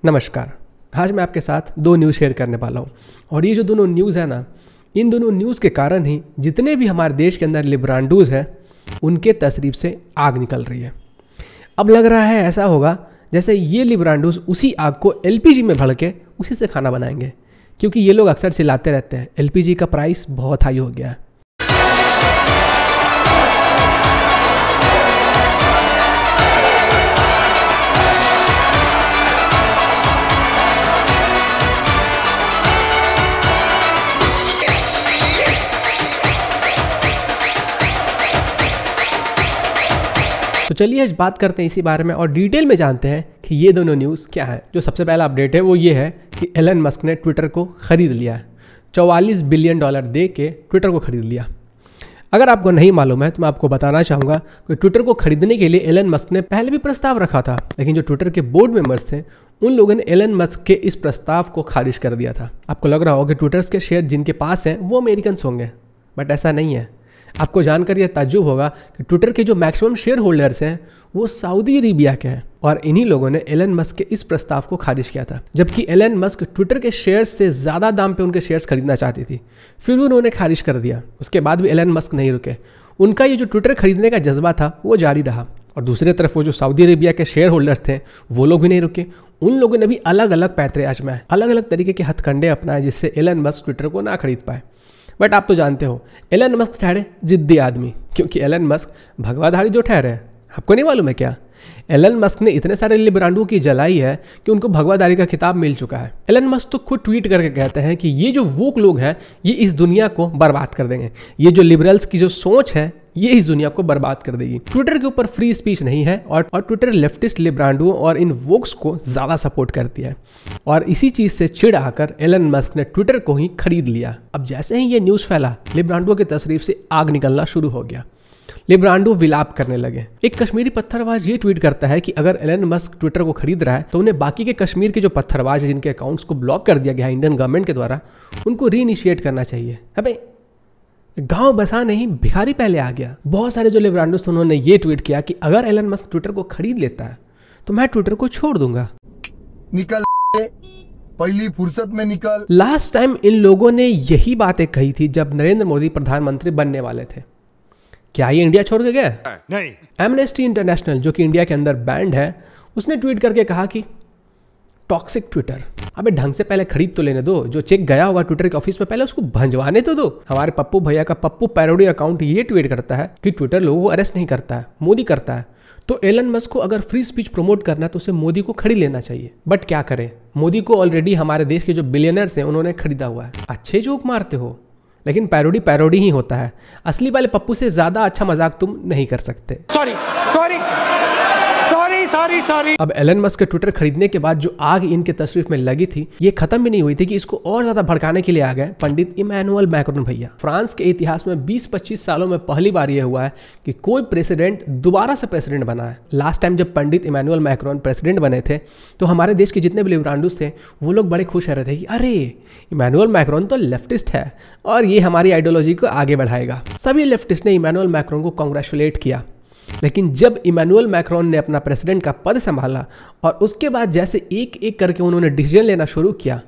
नमस्कार। आज मैं आपके साथ दो न्यूज़ शेयर करने वाला हूँ और ये जो दोनों न्यूज़ है ना, इन दोनों न्यूज़ के कारण ही जितने भी हमारे देश के अंदर लिब्रांडूज हैं उनके तसरीब से आग निकल रही है। अब लग रहा है ऐसा होगा जैसे ये लिब्रांडूज उसी आग को एलपीजी में भर के उसी से खाना बनाएंगे, क्योंकि ये लोग अक्सर चिल्लाते रहते हैं एलपीजी का प्राइस बहुत हाई हो गया है। तो चलिए आज बात करते हैं इसी बारे में और डिटेल में जानते हैं कि ये दोनों न्यूज़ क्या है। जो सबसे पहला अपडेट है वो ये है कि एलन मस्क ने ट्विटर को खरीद लिया है। $44 बिलियन दे के ट्विटर को खरीद लिया। अगर आपको नहीं मालूम है तो मैं आपको बताना चाहूँगा कि ट्विटर को खरीदने के लिए एलन मस्क ने पहले भी प्रस्ताव रखा था, लेकिन जो ट्विटर के बोर्ड मेंबर्स थे उन लोगों ने एलन मस्क के इस प्रस्ताव को खारिज कर दिया था। आपको लग रहा होगा कि ट्विटर्स के शेयर जिनके पास हैं वो अमेरिकन्स होंगे, बट ऐसा नहीं है। आपको जानकर यह ताज्जुब होगा कि ट्विटर के जो मैक्सिमम शेयर होल्डर्स हैं वो सऊदी अरेबिया के हैं और इन्हीं लोगों ने एलन मस्क के इस प्रस्ताव को खारिज किया था। जबकि एलन मस्क ट्विटर के शेयर्स से ज़्यादा दाम पे उनके शेयर्स खरीदना चाहती थी, फिर भी उन्होंने खारिज कर दिया। उसके बाद भी एलन मस्क नहीं रुके। उनका ये जो ट्विटर खरीदने का जज्बा था वो जारी रहा। और दूसरी तरफ वो जो सऊदी अरेबिया के शेयर होल्डर्स थे वो लोग भी नहीं रुके। उन लोगों ने भी अलग अलग पैतरे आजमाए, अलग अलग तरीके के हथकंडे अपनाए जिससे एलन मस्क ट्विटर को ना खरीद पाए। बट आप तो जानते हो एलन मस्क ठहरे जिद्दी आदमी, क्योंकि एलन मस्क भगवाधारी जो ठहरे हैं। आपको नहीं मालूम है क्या? एलन मस्क ने इतने सारे लिब्रांडू की जलाई है कि उनको भगवाधारी का खिताब मिल चुका है। एलन मस्क तो खुद ट्वीट करके कहते हैं कि ये जो वोक लोग हैं ये इस दुनिया को बर्बाद कर देंगे। ये जो लिबरल्स की जो सोच है ये इस दुनिया को बर्बाद कर देगी। ट्विटर के ऊपर फ्री स्पीच नहीं है और ट्विटर लेफ्टिस्ट लिब्रांडुओं और इन वोक्स को ज़्यादा सपोर्ट करती है। और इसी चीज़ से चिढ़ आकर एलन मस्क ने ट्विटर को ही खरीद लिया। अब जैसे ही ये न्यूज़ फैला, लिब्रांडुओं की तशरीफ से आग निकलना शुरू हो गया। लिब्रांडो विलाप करने लगे। एक कश्मीरी पत्थरबाज ये ट्वीट करता है कि अगर एलन मस्क ट्विटर को खरीद रहा है तो उन्हें बाकी के कश्मीर के जो पत्थरबाज है जिनके अकाउंट्स को ब्लॉक कर दिया गया है इंडियन गवर्नमेंट के द्वारा, उनको रीइनिशिएट करना चाहिए। अबे गांव बसा नहीं, भिखारी पहले आ गया। बहुत सारे जो लिब्रांडोस उन्होंने ये ट्वीट किया कि अगर एलन मस्क ट्विटर को खरीद लेता है तो मैं ट्विटर को छोड़ दूंगा। निकल पहली फुर्सत में निकल। लास्ट टाइम इन लोगों ने यही बातें कही थी जब नरेंद्र मोदी प्रधानमंत्री बनने वाले थे। क्या ये इंडिया छोड़ के गया? नहीं। एमनेस्टी इंटरनेशनल जो कि इंडिया के अंदर बैंड है, उसने ट्वीट करके कहा कि टॉक्सिक ट्विटर। अबे ढंग से पहले खरीद तो लेने दो। जो चेक गया होगा ट्विटर के ऑफिस में पहले उसको भंजवाने तो दो। हमारे पप्पू भैया का पप्पू पैरोडी अकाउंट ये ट्वीट करता है कि ट्विटर लोगों को अरेस्ट नहीं करता है, मोदी करता है। तो एलन मस्क को अगर फ्री स्पीच प्रमोट करना है तो उसे मोदी को खरीद लेना चाहिए। बट क्या करें, मोदी को ऑलरेडी हमारे देश के जो बिलियनर्स हैं उन्होंने खरीदा हुआ है। अच्छे जोक मारते हो लेकिन पैरोडी ही होता है। असली वाले पप्पू से ज्यादा अच्छा मजाक तुम नहीं कर सकते। सॉरी। अब एलन मस्क के ट्विटर खरीदने के बाद जो आग इनके तशरीफ में लगी थी ये खत्म भी नहीं हुई थी कि इसको और ज्यादा भड़काने के लिए आ गए पंडित इमैनुअल मैक्रोन भैया। फ्रांस के इतिहास में 20-25 सालों में पहली बार यह हुआ है कि कोई प्रेसिडेंट दोबारा से प्रेसिडेंट बना है। लास्ट टाइम जब पंडित इमैनुअल मैक्रोन प्रेसिडेंट बने थे तो हमारे देश के जितने भी लिब्रांडूस थे वो लोग बड़े खुश रहे थे कि अरे इमैनुअल मैक्रोन तो लेफ्टिस्ट है और ये हमारी आइडियोलॉजी को आगे बढ़ाएगा। सभी लेफ्टिस्ट ने इमैनुअल मैक्रोन को कॉन्ग्रेचुलेट किया। लेकिन जब इमैनुअल मैक्रोन ने अपना प्रेसिडेंट का पद संभाला और उसके बाद जैसे एक एक करके उन्होंने डिसीजन लेना शुरू किया,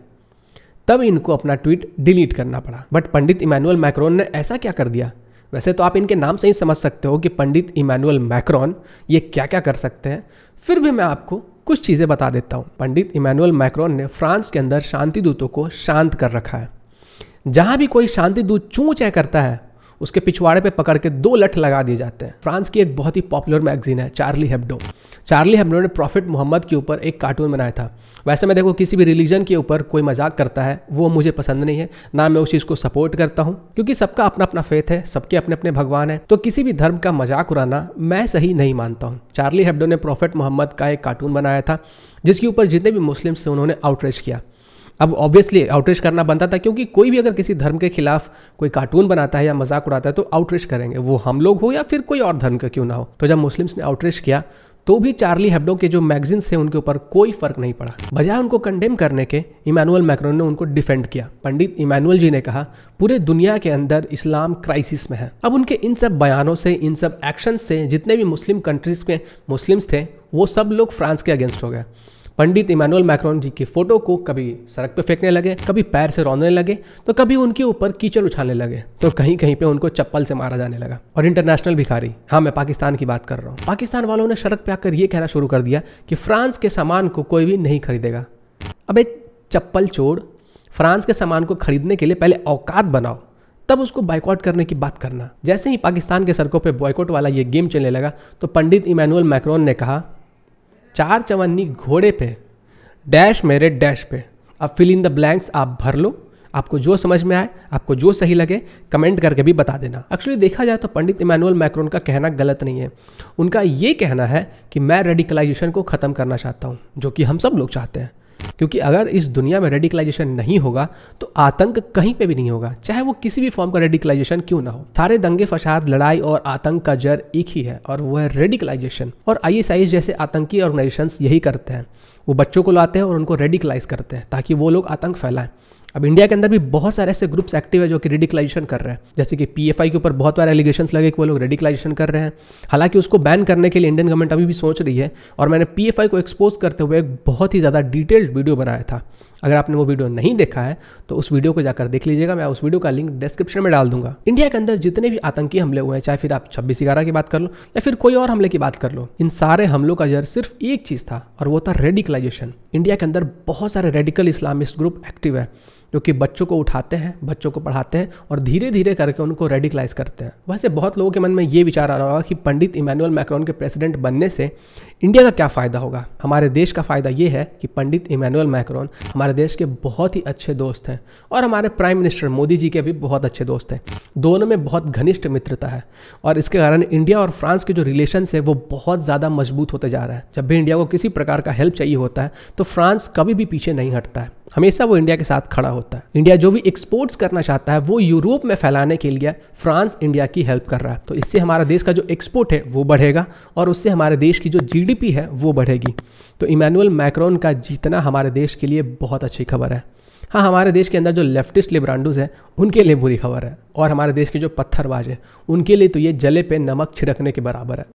तब इनको अपना ट्वीट डिलीट करना पड़ा। बट पंडित इमैनुअल मैक्रोन ने ऐसा क्या कर दिया? वैसे तो आप इनके नाम से ही समझ सकते हो कि पंडित इमैनुअल मैक्रोन ये क्या क्या कर सकते हैं, फिर भी मैं आपको कुछ चीज़ें बता देता हूँ। पंडित इमैनुअल मैक्रोन ने फ्रांस के अंदर शांति दूतों को शांत कर रखा है। जहाँ भी कोई शांति दूत चूं चै करता है उसके पिछवाड़े पे पकड़ के 2 लठ लगा दिए जाते हैं। फ्रांस की एक बहुत ही पॉपुलर मैगजीन है चार्ली हेब्डो। चार्ली हेब्डो ने प्रॉफिट मोहम्मद के ऊपर एक कार्टून बनाया था। वैसे मैं देखो किसी भी रिलीजन के ऊपर कोई मजाक करता है वो मुझे पसंद नहीं है, ना मैं उस चीज़ को सपोर्ट करता हूँ, क्योंकि सबका अपना अपना फेथ है, सबके अपने अपने भगवान है। तो किसी भी धर्म का मजाक उड़ाना मैं सही नहीं मानता हूँ। चार्ली हेब्डो ने प्रॉफिट मोहम्मद का एक कार्टून बनाया था जिसके ऊपर जितने भी मुस्लिम्स थे उन्होंने आउटरीच किया। अब ऑब्वियसली आउटरीच करना बनता था, क्योंकि कोई भी अगर किसी धर्म के खिलाफ कोई कार्टून बनाता है या मजाक उड़ाता है तो आउटरीच करेंगे, वो हम लोग हो या फिर कोई और धर्म का क्यों ना हो। तो जब मुस्लिम्स ने आउटरीच किया तो भी चार्ली हेब्डो के जो मैगजीन्स थे उनके ऊपर कोई फर्क नहीं पड़ा। बजाय उनको कंडेम करने के इमैनुअल मैक्रोन ने उनको डिफेंड किया। पंडित इमैनुअल जी ने कहा पूरे दुनिया के अंदर इस्लाम क्राइसिस में है। अब उनके इन सब बयानों से, इन सब एक्शन से जितने भी मुस्लिम कंट्रीज के मुस्लिम्स थे वो सब लोग फ्रांस के अगेंस्ट हो गए। पंडित इमैनुअल मैक्रोन जी की फोटो को कभी सड़क पे फेंकने लगे, कभी पैर से रौंदने लगे, तो कभी उनके ऊपर कीचड़ उछालने लगे, तो कहीं कहीं पे उनको चप्पल से मारा जाने लगा। और इंटरनेशनल भिखारी, हाँ मैं पाकिस्तान की बात कर रहा हूँ, पाकिस्तान वालों ने सड़क पे आकर ये कहना शुरू कर दिया कि फ्रांस के सामान को कोई भी नहीं खरीदेगा। अबे चप्पल छोड़, फ्रांस के सामान को खरीदने के लिए पहले औकात बनाओ, तब उसको बाइकआउट करने की बात करना। जैसे ही पाकिस्तान के सड़कों पे बॉयकॉट वाला ये गेम चलने लगा तो पंडित इमैनुअल मैक्रोन ने कहा, 4 चवन्नी घोड़े पे डैश मेरे डैश पे, अब फिल इन द ब्लैंक्स आप भर लो, आपको जो समझ में आए, आपको जो सही लगे कमेंट करके भी बता देना। एक्चुअली देखा जाए तो पंडित इमैनुअल मैक्रोन का कहना गलत नहीं है। उनका ये कहना है कि मैं रेडिकलाइजेशन को ख़त्म करना चाहता हूँ, जो कि हम सब लोग चाहते हैं, क्योंकि अगर इस दुनिया में रेडिकलाइजेशन नहीं होगा तो आतंक कहीं पे भी नहीं होगा, चाहे वो किसी भी फॉर्म का रेडिकलाइजेशन क्यों ना हो। सारे दंगे फसाद, लड़ाई और आतंक का जड़ एक ही है और वो है रेडिकलाइजेशन। और ISIS जैसे आतंकी ऑर्गेनाइजेशंस यही करते हैं, वो बच्चों को लाते हैं और उनको रेडिकलाइज करते हैं ताकि वो लोग आतंक फैलाएं। अब इंडिया के अंदर भी बहुत सारे ऐसे ग्रुप्स एक्टिव है जो कि रेडिकलाइजेशन कर रहे हैं, जैसे कि PFI के ऊपर बहुत बार एलिगेशंस लगे कि वो लोग रेडिकलाइजेशन कर रहे हैं। हालांकि उसको बैन करने के लिए इंडियन गवर्नमेंट अभी भी सोच रही है, और मैंने PFI को एक्सपोज करते हुए एक बहुत ही ज़्यादा डिटेल्ड वीडियो बनाया था। अगर आपने वो वीडियो नहीं देखा है तो उस वीडियो को जाकर देख लीजिएगा, मैं उस वीडियो का लिंक डिस्क्रिप्शन में डाल दूंगा। इंडिया के अंदर जितने भी आतंकी हमले हुए हैं, चाहे फिर आप 26/11 की बात कर लो या फिर कोई और हमले की बात कर लो, इन सारे हमलों का जड़ सिर्फ एक चीज़ था और वो था रेडिकलाइजेशन। इंडिया के अंदर बहुत सारे रेडिकल इस्लामिस्ट ग्रुप एक्टिव है जो कि बच्चों को उठाते हैं, बच्चों को पढ़ाते हैं और धीरे धीरे करके उनको रेडिकलाइज करते हैं। वैसे बहुत लोगों के मन में ये विचार आ रहा होगा कि पंडित इमैनुअल मैक्रोन के प्रेसिडेंट बनने से इंडिया का क्या फ़ायदा होगा। हमारे देश का फ़ायदा ये है कि पंडित इमैनुअल मैक्रोन हमारे देश के बहुत ही अच्छे दोस्त हैं और हमारे प्राइम मिनिस्टर मोदी जी के भी बहुत अच्छे दोस्त हैं। दोनों में बहुत घनिष्ठ मित्रता है और इसके कारण इंडिया और फ्रांस के जो रिलेशंस है वो बहुत ज़्यादा मजबूत होते जा रहा है। जब भी इंडिया को किसी प्रकार का हेल्प चाहिए होता है तो फ्रांस कभी भी पीछे नहीं हटता है, हमेशा वो इंडिया के साथ खड़ा होता है। इंडिया जो भी एक्सपोर्ट्स करना चाहता है वो यूरोप में फैलाने के लिए फ्रांस इंडिया की हेल्प कर रहा है, तो इससे हमारा देश का जो एक्सपोर्ट है वो बढ़ेगा और उससे हमारे देश की जो GDP है वो बढ़ेगी। तो इमैनुअल मैक्रोन का जीतना हमारे देश के लिए बहुत अच्छी खबर है। हाँ, हमारे देश के अंदर जो लेफ्टिस्ट लिब्रांडोज हैं उनके लिए बुरी खबर है, और हमारे देश के जो पत्थरबाज हैं उनके लिए तो ये जले पे नमक छिड़कने के बराबर है।